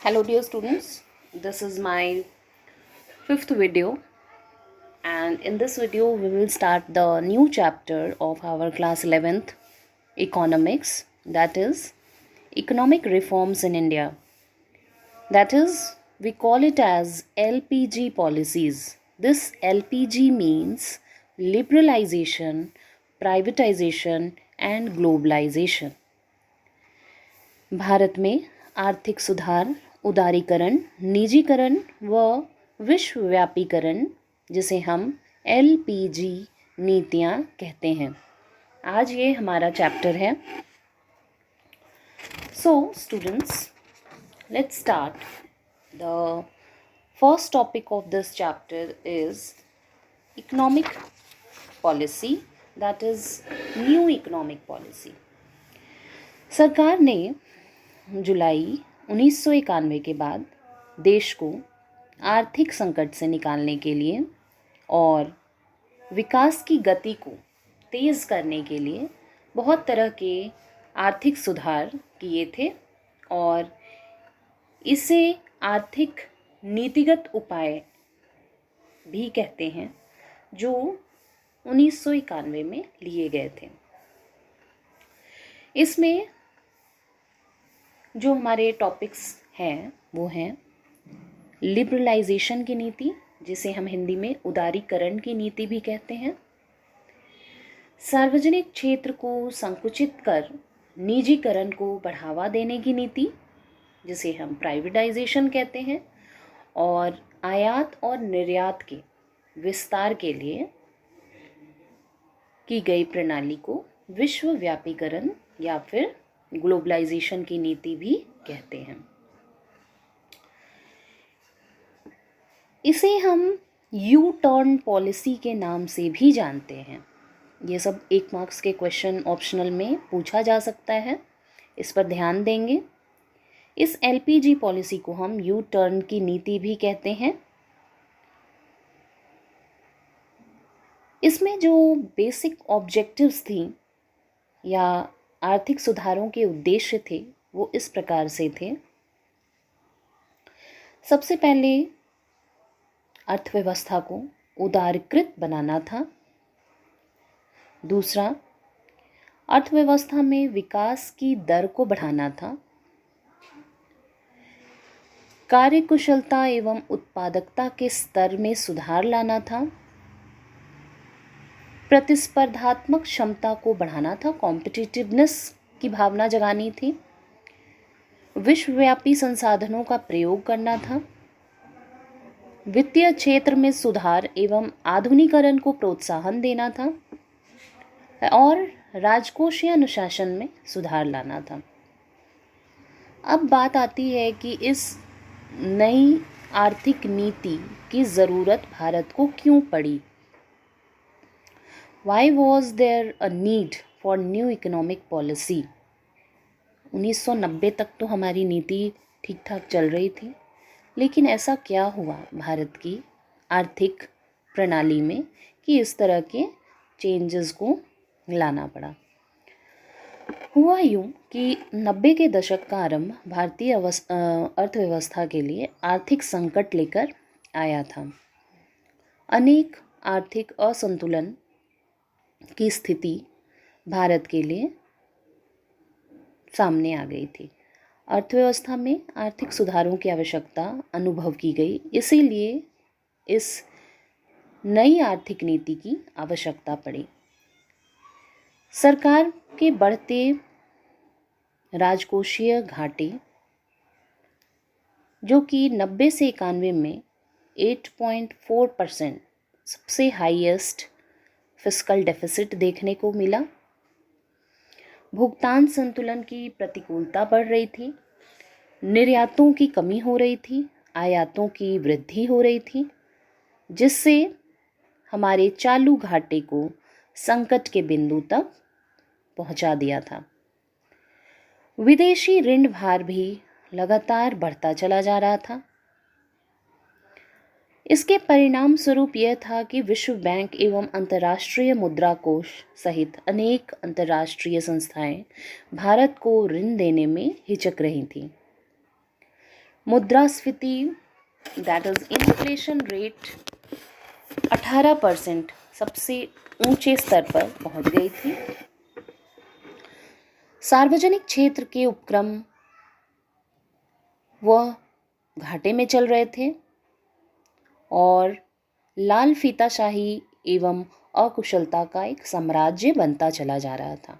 Hello dear students, this is my fifth video, and in this video we will start the new chapter of our class 11th economics, that is economic reforms in India. That is, we call it as LPG policies. This LPG means liberalization, privatization and globalization. Bharat में आर्थिक सुधार, उदारीकरण, निजीकरण व विश्वव्यापीकरण, जिसे हम LPG नीतियाँ कहते हैं। आज ये हमारा चैप्टर है। So students, let's start. The first topic of this chapter is economic policy, that is new economic policy. सरकार ने जुलाई 1991 के बाद देश को आर्थिक संकट से निकालने के लिए और विकास की गति को तेज़ करने के लिए बहुत तरह के आर्थिक सुधार किए थे और इसे आर्थिक नीतिगत उपाय भी कहते हैं, जो 1991 में लिए गए थे। इसमें जो हमारे टॉपिक्स हैं वो हैं लिबरलाइजेशन की नीति, जिसे हम हिंदी में उदारीकरण की नीति भी कहते हैं, सार्वजनिक क्षेत्र को संकुचित कर निजीकरण को बढ़ावा देने की नीति, जिसे हम प्राइवेटाइजेशन कहते हैं, और आयात और निर्यात के विस्तार के लिए की गई प्रणाली को विश्वव्यापीकरण या फिर ग्लोबलाइजेशन की नीति भी कहते हैं। इसे हम यू टर्न पॉलिसी के नाम से भी जानते हैं। ये सब 1 मार्क्स के क्वेश्चन ऑप्शनल में पूछा जा सकता है, इस पर ध्यान देंगे। इस LPG पॉलिसी को हम यू टर्न की नीति भी कहते हैं। इसमें जो बेसिक ऑब्जेक्टिव्स थी या आर्थिक सुधारों के उद्देश्य थे वो इस प्रकार से थे। सबसे पहले अर्थव्यवस्था को उदारीकृत बनाना था। दूसरा, अर्थव्यवस्था में विकास की दर को बढ़ाना था। कार्यकुशलता एवं उत्पादकता के स्तर में सुधार लाना था। प्रतिस्पर्धात्मक क्षमता को बढ़ाना था, कॉम्पिटिटिवनेस की भावना जगानी थी। विश्वव्यापी संसाधनों का प्रयोग करना था। वित्तीय क्षेत्र में सुधार एवं आधुनिकीकरण को प्रोत्साहन देना था और राजकोषीय अनुशासन में सुधार लाना था। अब बात आती है कि इस नई आर्थिक नीति की ज़रूरत भारत को क्यों पड़ी। Why was there a need for new economic policy? 1990 तक तो हमारी नीति ठीक ठाक चल रही थी, लेकिन ऐसा क्या हुआ भारत की आर्थिक प्रणाली में कि इस तरह के चेंजेस को लाना पड़ा। हुआ यूँ कि 90 के दशक का आरंभ भारतीय अर्थव्यवस्था के लिए आर्थिक संकट लेकर आया था। अनेक आर्थिक असंतुलन की स्थिति भारत के लिए सामने आ गई थी। अर्थव्यवस्था में आर्थिक सुधारों की आवश्यकता अनुभव की गई, इसीलिए इस नई आर्थिक नीति की आवश्यकता पड़ी। सरकार के बढ़ते राजकोषीय घाटे, जो कि 90 से 91 में 8.4% सबसे हाईएस्ट फिस्कल डेफिसिट देखने को मिला। भुगतान संतुलन की प्रतिकूलता बढ़ रही थी। निर्यातों की कमी हो रही थी, आयातों की वृद्धि हो रही थी, जिससे हमारे चालू घाटे को संकट के बिंदु तक पहुंचा दिया था। विदेशी ऋण भार भी लगातार बढ़ता चला जा रहा था। इसके परिणाम स्वरूप यह था कि विश्व बैंक एवं अंतर्राष्ट्रीय मुद्रा कोष सहित अनेक अंतर्राष्ट्रीय संस्थाएं भारत को ऋण देने में हिचक रही थीं। मुद्रास्फीति दैट इज इन्फ्लेशन रेट 18% सबसे ऊंचे स्तर पर पहुंच गई थी। सार्वजनिक क्षेत्र के उपक्रम वह घाटे में चल रहे थे और लाल फीताशाही एवं अकुशलता का एक साम्राज्य बनता चला जा रहा था।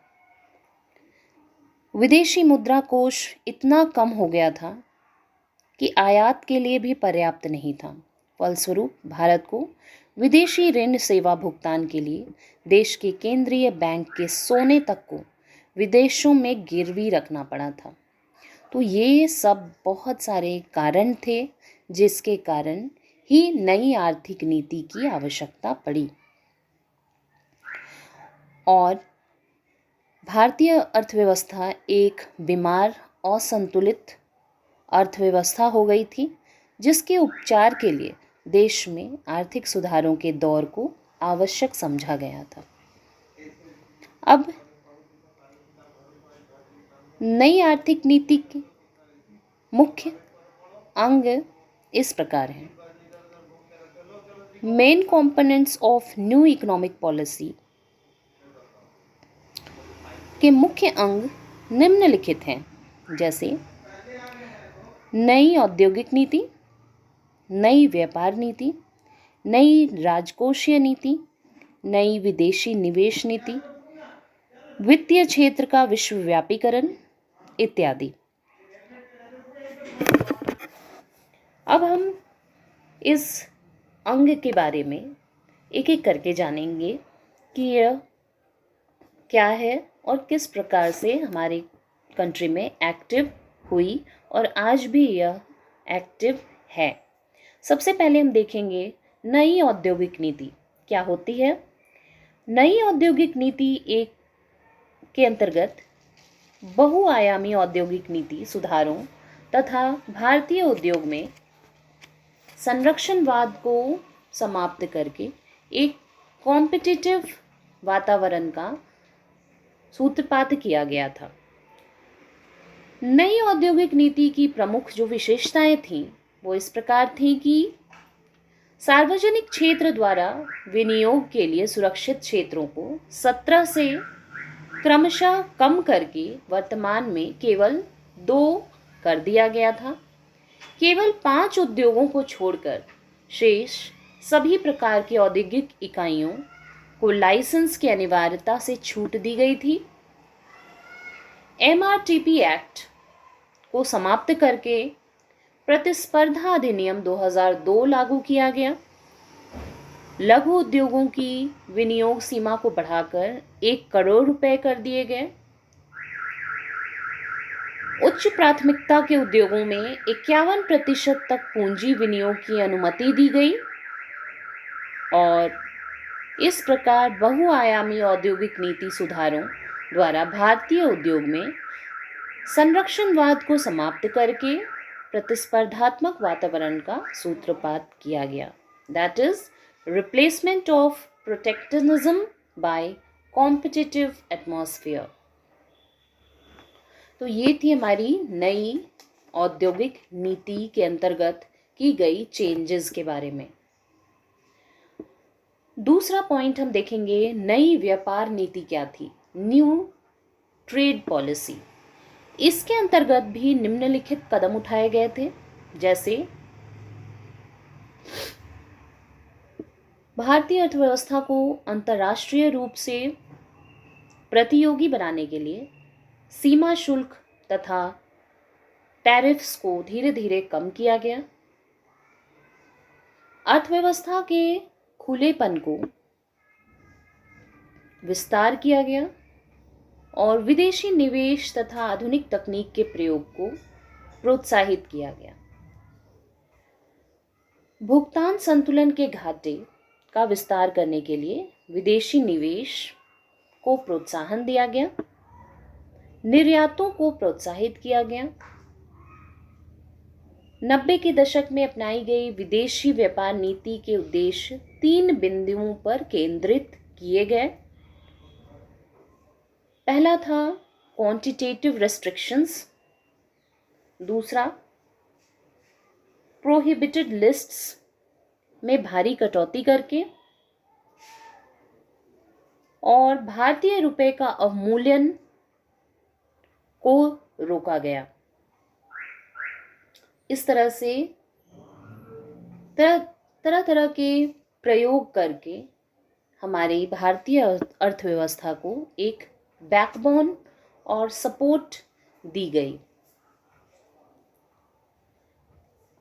विदेशी मुद्रा कोष इतना कम हो गया था कि आयात के लिए भी पर्याप्त नहीं था। फलस्वरूप भारत को विदेशी ऋण सेवा भुगतान के लिए देश के केंद्रीय बैंक के सोने तक को विदेशों में गिरवी रखना पड़ा था। तो ये सब बहुत सारे कारण थे जिसके कारण ही नई आर्थिक नीति की आवश्यकता पड़ी और भारतीय अर्थव्यवस्था एक बीमार असंतुलित अर्थव्यवस्था हो गई थी, जिसके उपचार के लिए देश में आर्थिक सुधारों के दौर को आवश्यक समझा गया था। अब नई आर्थिक नीति के मुख्य अंग इस प्रकार हैं। Main components of new economic policy के मुख्य अंग निम्नलिखित हैं, जैसे नई औद्योगिक नीति, नई व्यापार नीति, नई राजकोषीय नीति, नई विदेशी निवेश नीति, वित्तीय क्षेत्र का विश्वव्यापीकरण इत्यादि। अब हम इस अंग के बारे में एक एक करके जानेंगे कि यह क्या है और किस प्रकार से हमारी कंट्री में एक्टिव हुई और आज भी यह एक्टिव है। सबसे पहले हम देखेंगे नई औद्योगिक नीति क्या होती है। नई औद्योगिक नीति एक के अंतर्गत बहुआयामी औद्योगिक नीति सुधारों तथा भारतीय उद्योग में संरक्षणवाद को समाप्त करके एक कॉम्पिटिटिव वातावरण का सूत्रपात किया गया था। नई औद्योगिक नीति की प्रमुख जो विशेषताएं थीं वो इस प्रकार थी कि सार्वजनिक क्षेत्र द्वारा विनियोग के लिए सुरक्षित क्षेत्रों को 17 से क्रमशः कम करके वर्तमान में केवल 2 कर दिया गया था। केवल 5 उद्योगों को छोड़कर शेष सभी प्रकार की औद्योगिक इकाइयों को लाइसेंस की अनिवार्यता से छूट दी गई थी। MRTP एक्ट को समाप्त करके प्रतिस्पर्धा अधिनियम 2002 लागू किया गया। लघु उद्योगों की विनियोग सीमा को बढ़ाकर 1 करोड़ रुपए कर दिए गए। उच्च प्राथमिकता के उद्योगों में 51% तक पूंजी विनियोग की अनुमति दी गई और इस प्रकार बहुआयामी औद्योगिक नीति सुधारों द्वारा भारतीय उद्योग में संरक्षणवाद को समाप्त करके प्रतिस्पर्धात्मक वातावरण का सूत्रपात किया गया। That is replacement of protectionism by competitive atmosphere. तो ये थी हमारी नई औद्योगिक नीति के अंतर्गत की गई चेंजेस के बारे में। दूसरा पॉइंट हम देखेंगे नई व्यापार नीति क्या थी, न्यू ट्रेड पॉलिसी। इसके अंतर्गत भी निम्नलिखित कदम उठाए गए थे, जैसे भारतीय अर्थव्यवस्था को अंतर्राष्ट्रीय रूप से प्रतियोगी बनाने के लिए सीमा शुल्क तथा टैरिफ्स को धीरे धीरे कम किया गया। अर्थव्यवस्था के खुलेपन को विस्तार किया गया और विदेशी निवेश तथा आधुनिक तकनीक के प्रयोग को प्रोत्साहित किया गया। भुगतान संतुलन के घाटे का विस्तार करने के लिए विदेशी निवेश को प्रोत्साहन दिया गया। निर्यातों को प्रोत्साहित किया गया। 90 के दशक में अपनाई गई विदेशी व्यापार नीति के उद्देश्य 3 बिंदुओं पर केंद्रित किए गए। पहला था क्वांटिटेटिव रेस्ट्रिक्शंस, दूसरा प्रोहिबिटेड लिस्ट्स में भारी कटौती करके और भारतीय रुपए का अवमूल्यन को रोका गया। इस तरह से तरह तरह के प्रयोग करके हमारी भारतीय अर्थव्यवस्था को एक बैकबोन और सपोर्ट दी गई।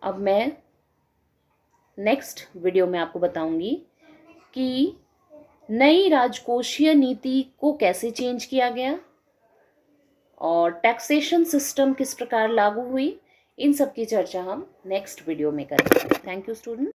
अब मैं नेक्स्ट वीडियो में आपको बताऊंगी कि नई राजकोषीय नीति को कैसे चेंज किया गया और टैक्सेशन सिस्टम किस प्रकार लागू हुई। इन सब की चर्चा हम नेक्स्ट वीडियो में करेंगे। Thank you student.